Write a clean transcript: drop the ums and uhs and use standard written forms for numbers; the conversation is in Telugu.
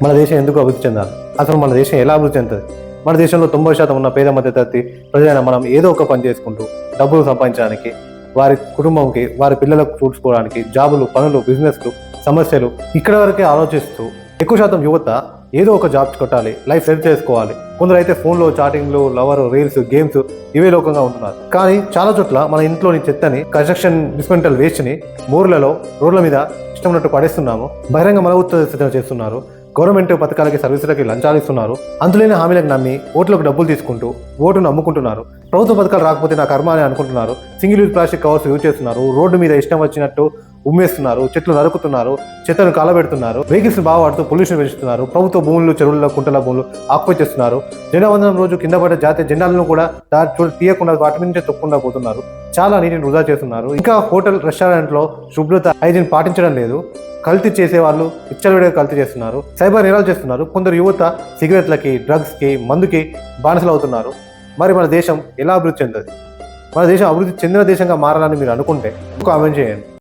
మన దేశం ఎందుకు అభివృద్ధి చెందాలి? అసలు మన దేశం ఎలా అభివృద్ధి చెందుతుంది? మన దేశంలో 90% ఉన్న పేద మధ్యతరగతి ప్రజలైన మనం ఏదో ఒక పని చేసుకుంటూ డబ్బులు సంపాదించడానికి, వారి కుటుంబంకి, వారి పిల్లలకు చూసుకోవడానికి జాబులు, పనులు, బిజినెస్లు, సమస్యలు ఇక్కడ వరకే ఆలోచిస్తూ ఎక్కువ శాతం యువత ఏదో ఒక జాబ్ కొట్టాలి, లైఫ్ సెట్ చేసుకోవాలి. కొందరు అయితే ఫోన్లో చాటింగ్లు, లవర్, రీల్స్, గేమ్స్ ఇవే లోకంగా ఉంటున్నారు. కానీ చాలా చోట్ల మన ఇంట్లోని చెత్తని, కన్స్ట్రక్షన్ డిస్మెంటల్ వేస్ట్ని మోర్లలో, రోడ్ల మీద ఇష్టం ఉన్నట్టు పడేస్తున్నాము. బహిరంగ మలమూత్ర చేస్తున్నారు. గవర్నమెంట్ పథకాలకి, సర్వీసులకి లంచాలు ఇస్తున్నారు. అంతులేని హామీలకు నమ్మి ఓట్లకు డబ్బులు తీసుకుంటూ ఓటును అమ్ముకుంటున్నారు. ప్రభుత్వ పథకాలు రాకపోతే నా కర్మ అని అనుకుంటున్నారు. Single use plastic covers use చేస్తున్నారు. రోడ్డు మీద ఇష్టం వచ్చినట్టు ఉమ్మేస్తున్నారు. చెట్లు నరుకుతున్నారు. చెత్తను కాలబెడుతున్నారు. వెహికల్స్ బాగా వాడుతూ పొల్యూషన్ పెంచుతున్నారు. ప్రభుత్వ భూములు, చెరువుల, కుంటల భూములు ఆక్యుపై చేస్తున్నారు. జెండా వందనం రోజు కింద పడ్డ జాతీయ జెండాలను కూడా తీయకుండా వాటి నుంచే తొక్కకుండా పోతున్నారు. చాలా నీటిని వృధా చేస్తున్నారు. ఇంకా హోటల్, రెస్టారెంట్లో శుభ్రత, హైజీన్ పాటించడం లేదు. కల్తీ చేసేవాళ్ళు విచ్చలవిడిగా కల్తీ చేస్తున్నారు. సైబర్ నేరాలు చేస్తున్నారు. కొందరు యువత సిగరెట్లకి, డ్రగ్స్కి, మందుకి బానిసలు అవుతున్నారు. మరి మన దేశం ఎలా అభివృద్ధి చెందుతుంది? మన దేశం అభివృద్ధి చెందిన దేశంగా మారాలని మీరు అనుకుంటే కామెంట్ చేయండి.